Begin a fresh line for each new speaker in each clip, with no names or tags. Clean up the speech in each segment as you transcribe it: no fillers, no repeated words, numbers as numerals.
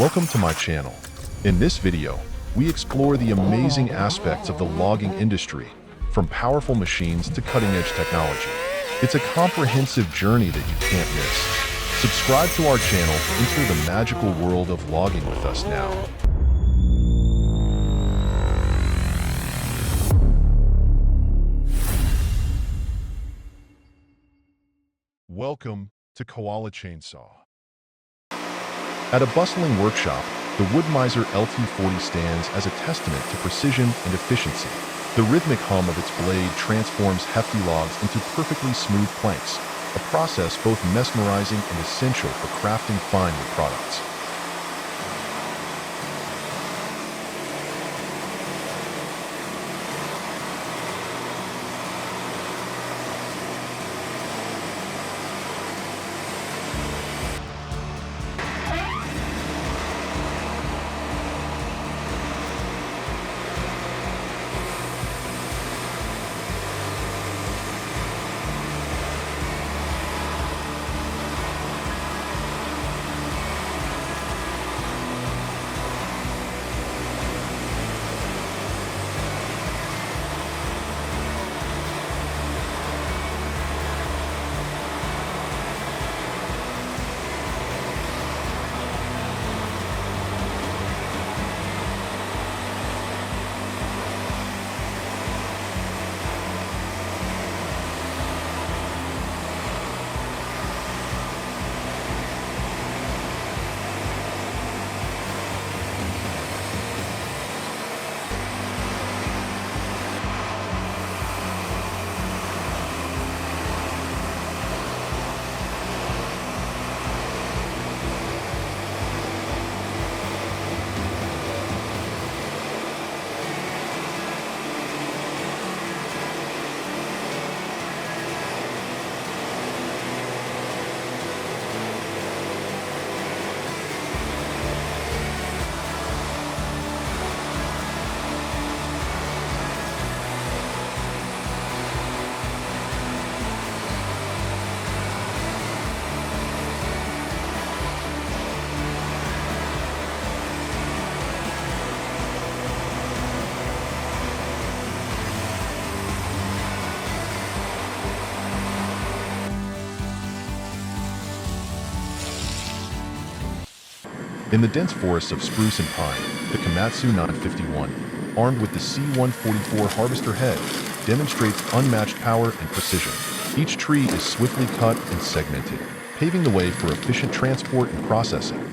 Welcome to my channel. In this video, we explore the amazing aspects of the logging industry, from powerful machines to cutting-edge technology. It's a comprehensive journey that you can't miss. Subscribe to our channel to enter the magical world of logging with us now. Welcome to Koala Chainsaw. At a bustling workshop, the Wood-Mizer LT40 stands as a testament to precision and efficiency. The rhythmic hum of its blade transforms hefty logs into perfectly smooth planks, a process both mesmerizing and essential for crafting fine wood products. In the dense forests of spruce and pine, the Komatsu 951, armed with the C144 harvester head, demonstrates unmatched power and precision. Each tree is swiftly cut and segmented, paving the way for efficient transport and processing.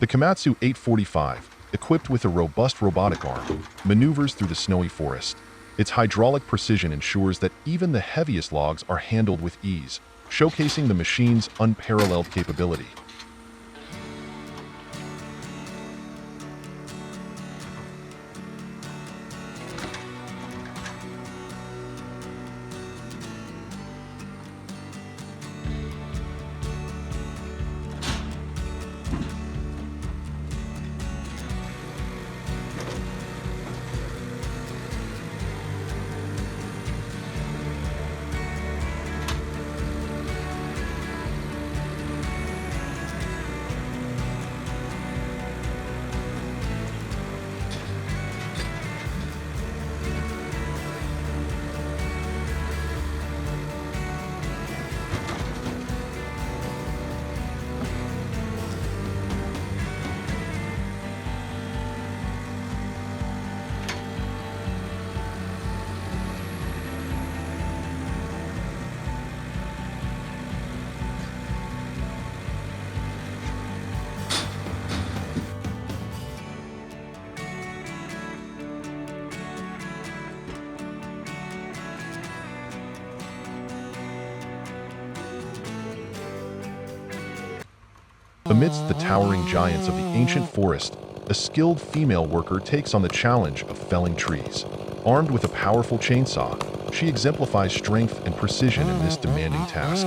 The Komatsu 845, equipped with a robust robotic arm, maneuvers through the snowy forest. Its hydraulic precision ensures that even the heaviest logs are handled with ease, showcasing the machine's unparalleled capability. Amidst the towering giants of the ancient forest, a skilled female worker takes on the challenge of felling trees. Armed with a powerful chainsaw, she exemplifies strength and precision in this demanding task.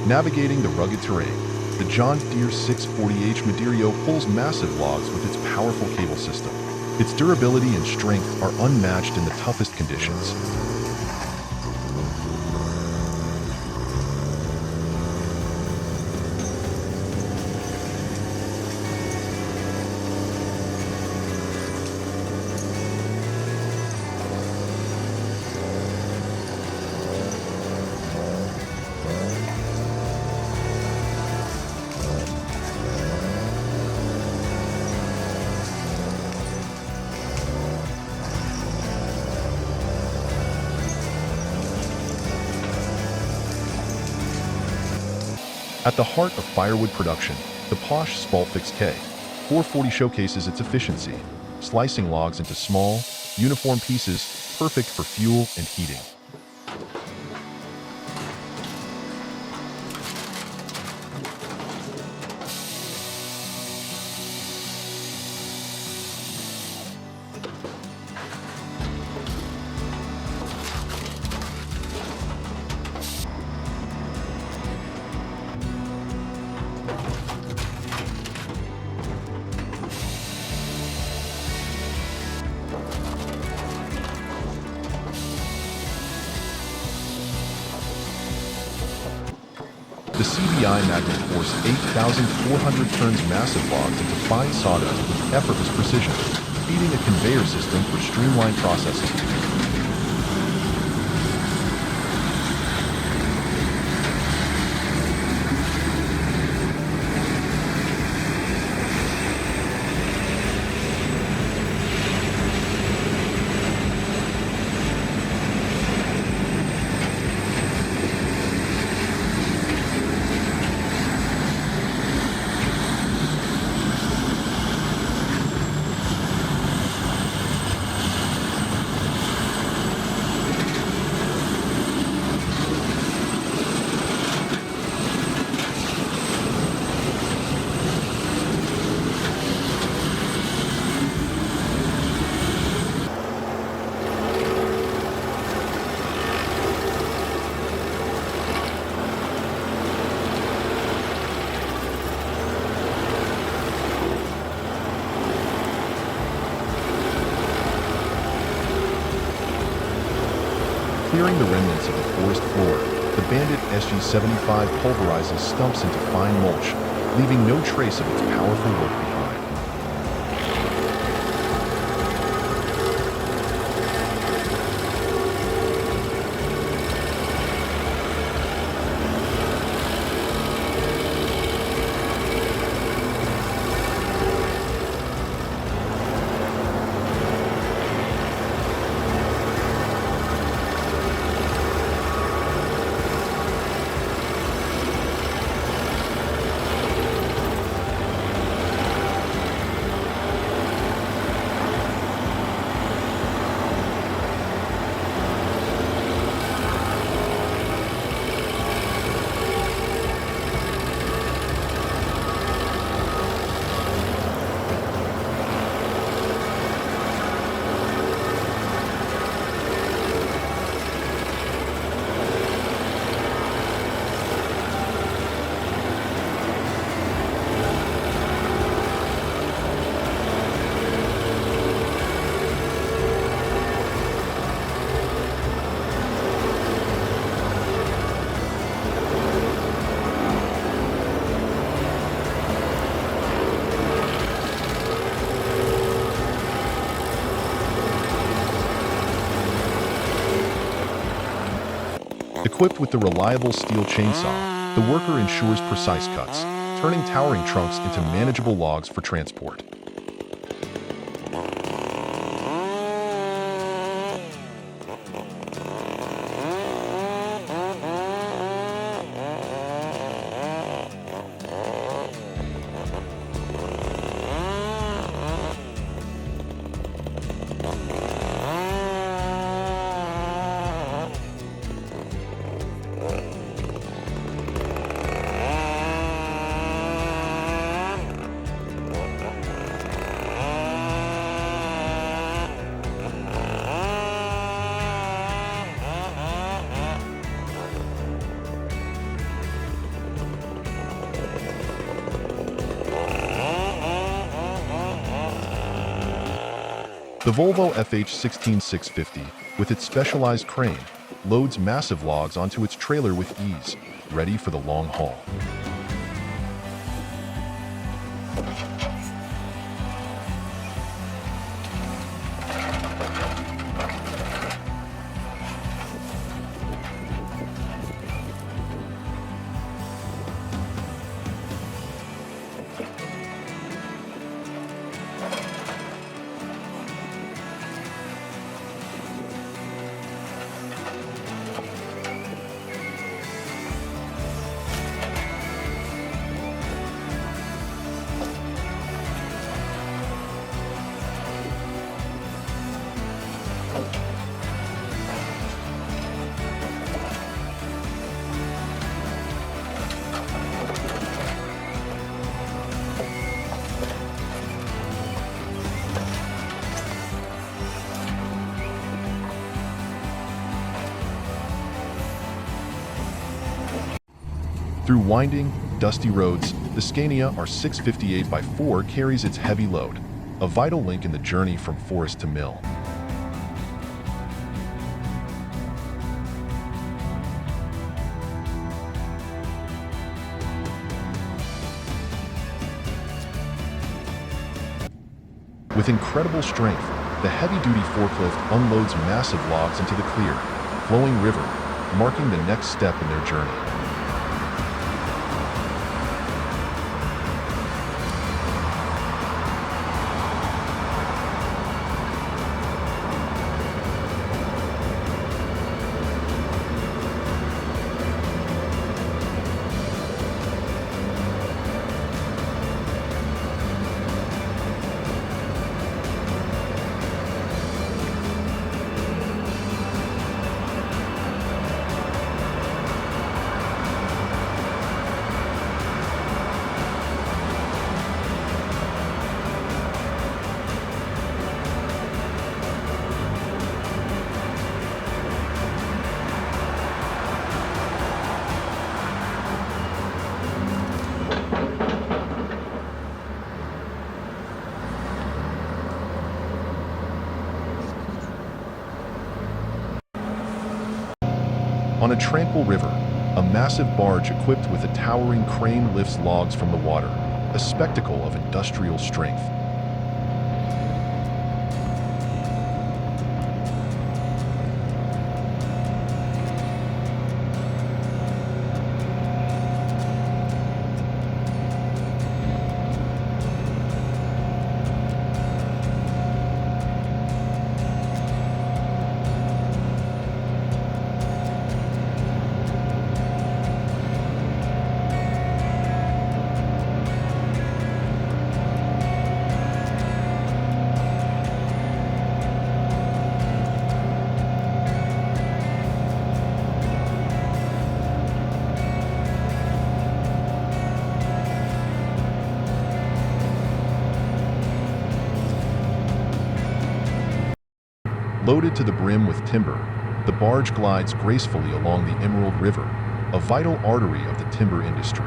Navigating the rugged terrain, the John Deere 640H Madeiro pulls massive logs with its powerful cable system. Its durability and strength are unmatched in the toughest conditions. At the heart of firewood production, the Bosch Spaltfix K440 showcases its efficiency, slicing logs into small, uniform pieces perfect for fuel and heating. The CBI Magnum force 8,400 turns massive logs into fine sawdust with effortless precision, feeding a conveyor system for streamlined processing. Clearing the remnants of the forest floor, the Bandit SG-75 pulverizes stumps into fine mulch, leaving no trace of its powerful work behind. Equipped with the reliable steel chainsaw, the worker ensures precise cuts, turning towering trunks into manageable logs for transport. The Volvo FH16650, with its specialized crane, loads massive logs onto its trailer with ease, ready for the long haul. Through winding, dusty roads, the Scania R658x4 carries its heavy load, a vital link in the journey from forest to mill. With incredible strength, the heavy-duty forklift unloads massive logs into the clear, flowing river, marking the next step in their journey. On a tranquil river, a massive barge equipped with a towering crane lifts logs from the water, a spectacle of industrial strength. Loaded to the brim with timber, the barge glides gracefully along the Emerald River, a vital artery of the timber industry.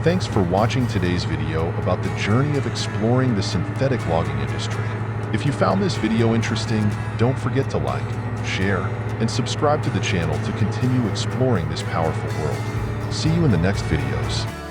Thanks for watching today's video about the journey of exploring the synthetic logging industry. If you found this video interesting, don't forget to like, share, and subscribe to the channel to continue exploring this powerful world. See you in the next videos.